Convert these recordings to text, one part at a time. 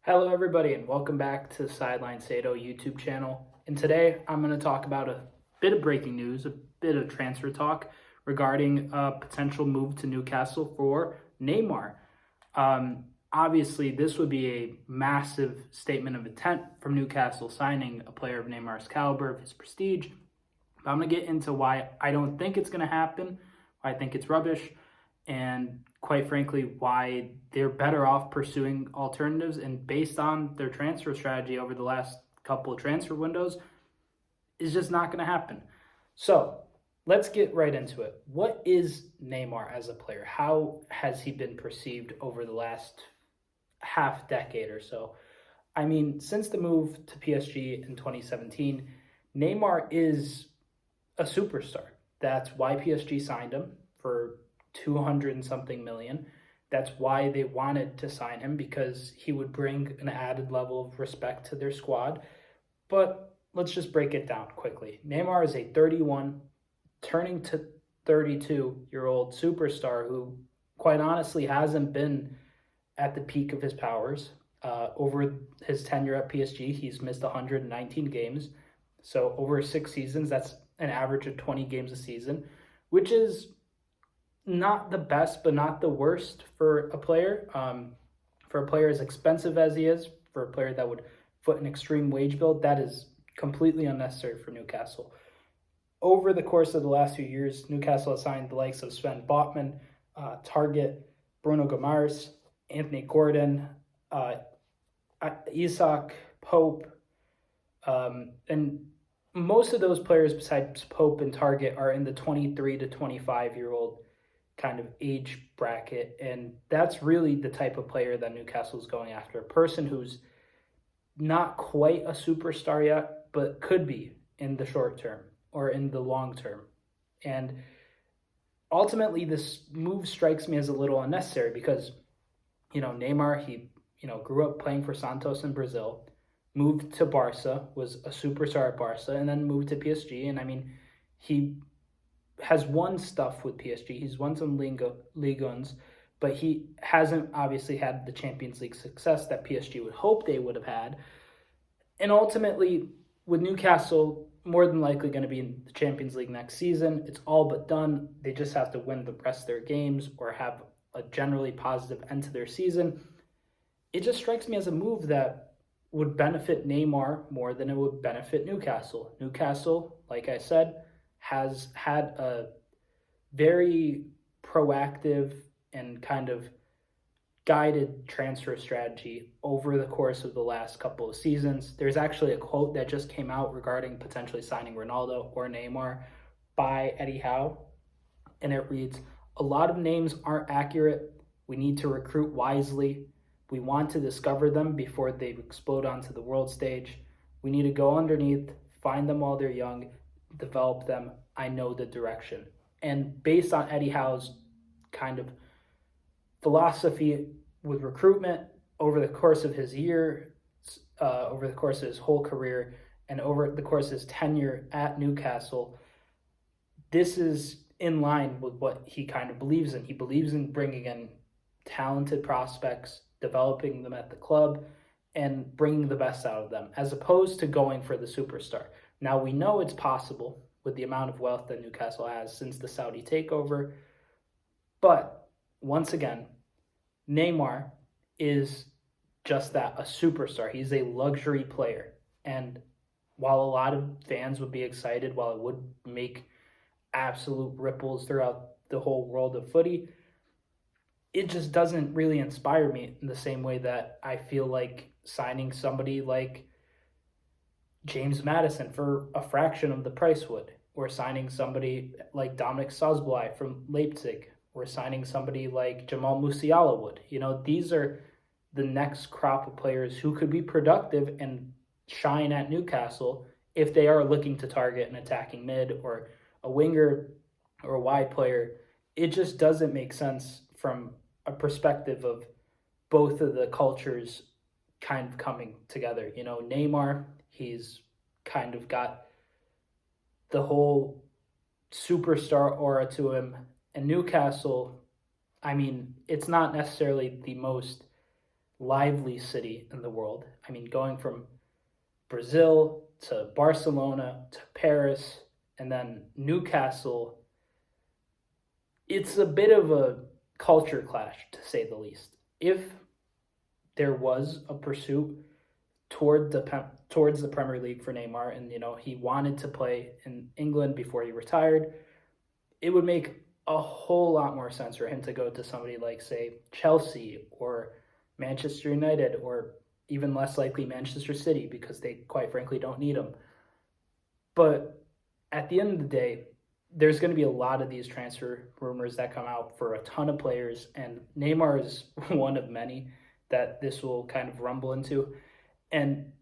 Hello, everybody, and welcome back to the Sideline Sato YouTube channel. And today I'm going to talk about a bit of breaking news, a bit of transfer talk regarding a potential move to Newcastle for Neymar. Obviously, this would be a massive statement of intent from Newcastle signing a player of Neymar's caliber, of his prestige. But I'm going to get into why I don't think it's going to happen, why I think it's rubbish, and quite frankly, why they're better off pursuing alternatives. And based on their transfer strategy over the last couple of transfer windows, is just not going to happen. So let's get right into it. What is Neymar as a player? How has he been perceived over the last half decade or so? I mean, since the move to PSG in 2017, Neymar is a superstar. That's why PSG signed him for 200 and something million. That's why they wanted to sign him, because he would bring an added level of respect to their squad. But let's just break it down quickly. Neymar is a 31, turning to 32-year-old superstar who, quite honestly, hasn't been at the peak of his powers. Over his tenure at PSG, he's missed 119 games. So over 6 seasons, that's an average of 20 games a season, which is not the best, but not the worst for a player. For a player as expensive as he is, for a player that would foot an extreme wage bill, that is completely unnecessary for Newcastle. Over the course of the last few years, Newcastle has signed the likes of Sven Botman, Target, Bruno Guimaraes, Anthony Gordon, Isak, Pope, and most of those players besides Pope and Target are in the 23 to 25-year-old kind of age bracket, and that's really the type of player that Newcastle is going after. A person who's not quite a superstar yet, but could be in the short term or in the long term. And ultimately, this move strikes me as a little unnecessary because, Neymar, he, grew up playing for Santos in Brazil, moved to Barca, was a superstar at Barca, and then moved to PSG. And I mean, he has won stuff with PSG. He's won some Ligue 1s, but he hasn't obviously had the Champions League success that PSG would hope they would have had. And ultimately, with Newcastle more than likely going to be in the Champions League next season, it's all but done. They just have to win the rest of their games or have a generally positive end to their season. It just strikes me as a move that would benefit Neymar more than it would benefit Newcastle. Newcastle, like I said, has had a very proactive and kind of guided transfer strategy over the course of the last couple of seasons. There's actually a quote that just came out regarding potentially signing Ronaldo or Neymar by Eddie Howe, and it reads, "A lot of names aren't accurate. We need to recruit wisely. We want to discover them before they explode onto the world stage. We need to go underneath, find them while they're young, develop them. I know the direction." And based on Eddie Howe's kind of philosophy with recruitment over the course of his year, over the course of his whole career, and over the course of his tenure at Newcastle, this is in line with what he kind of believes in. He believes in bringing in talented prospects, developing them at the club, and bringing the best out of them, as opposed to going for the superstar. Now, we know it's possible with the amount of wealth that Newcastle has since the Saudi takeover, but once again, Neymar is just that, a superstar. He's a luxury player, and while a lot of fans would be excited, while it would make absolute ripples throughout the whole world of footy, it just doesn't really inspire me in the same way that I feel like signing somebody like James Maddison for a fraction of the price would, or signing somebody like Dominic Szoboszlai from Leipzig, or signing somebody like Jamal Musiala would. These are the next crop of players who could be productive and shine at Newcastle if they are looking to target an attacking mid or a winger or a wide player. It just doesn't make sense from a perspective of both of the cultures kind of coming together. Neymar, he's kind of got the whole superstar aura to him. And Newcastle, I mean, it's not necessarily the most lively city in the world. I mean, going from Brazil to Barcelona to Paris and then Newcastle, it's a bit of a culture clash, to say the least. If there was a pursuit towards the Premier League for Neymar, and he wanted to play in England before he retired, it would make a whole lot more sense for him to go to somebody like, say, Chelsea or Manchester United, or even less likely Manchester City, because they quite frankly don't need him. But at the end of the day, there's going to be a lot of these transfer rumors that come out for a ton of players, and Neymar is one of many that this will kind of rumble into. And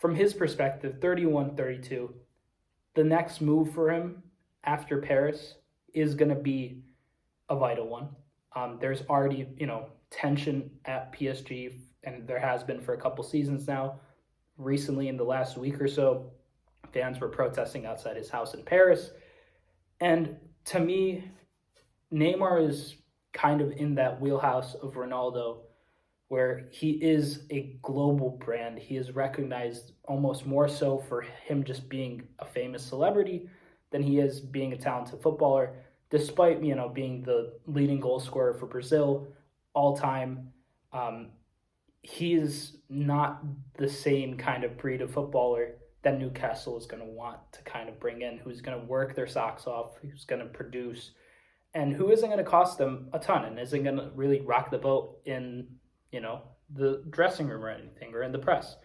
from his perspective, 31, 32, the next move for him after Paris is going to be a vital one. There's already, tension at PSG, and there has been for a couple seasons now. Recently, in the last week or so, fans were protesting outside his house in Paris. And to me, Neymar is kind of in that wheelhouse of Ronaldo, where he is a global brand. He is recognized almost more so for him just being a famous celebrity than he is being a talented footballer, despite, being the leading goal scorer for Brazil all time. He is not the same kind of breed of footballer that Newcastle is going to want to kind of bring in, who's going to work their socks off, who's going to produce, and who isn't going to cost them a ton and isn't going to really rock the boat in, the dressing room or anything, or in the press.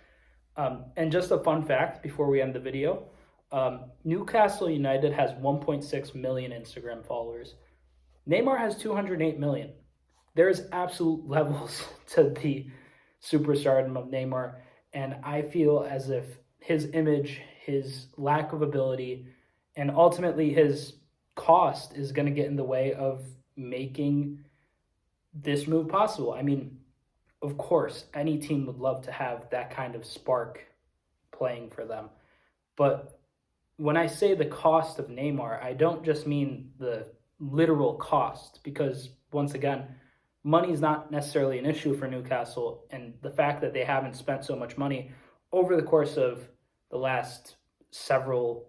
And just a fun fact before we end the video, Newcastle United has 1.6 million Instagram followers. Neymar has 208 million. There's absolute levels to the superstardom of Neymar, and I feel as if his image, his lack of ability, and ultimately his cost is going to get in the way of making this move possible. I mean, of course, any team would love to have that kind of spark playing for them. But when I say the cost of Neymar, I don't just mean the literal cost, because once again, money is not necessarily an issue for Newcastle, and the fact that they haven't spent so much money over the course of the last several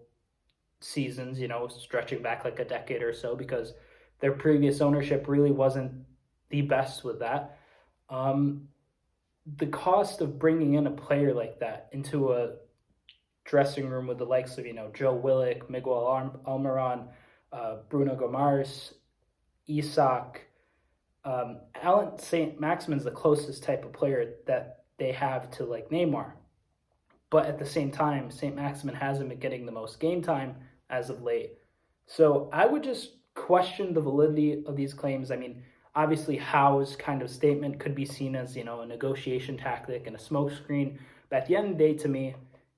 seasons, stretching back like a decade or so, because their previous ownership really wasn't the best with that. The cost of bringing in a player like that into a dressing room with the likes of, Joe Willock, Miguel Almiron, Bruno Gomes, Isak, Alan St. Maximin's the closest type of player that they have to like Neymar. But at the same time, St. Maximin hasn't been getting the most game time as of late. So I would just question the validity of these claims. I mean, obviously Howe's kind of statement could be seen as, a negotiation tactic and a smokescreen. But at the end of the day, to me,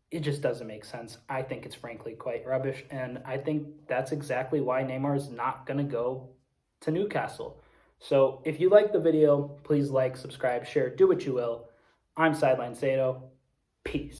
it just doesn't make sense. I think it's frankly quite rubbish. And I think that's exactly why Neymar is not going to go to Newcastle. So if you like the video, please like, subscribe, share, do what you will. I'm Sideline Sato. Peace.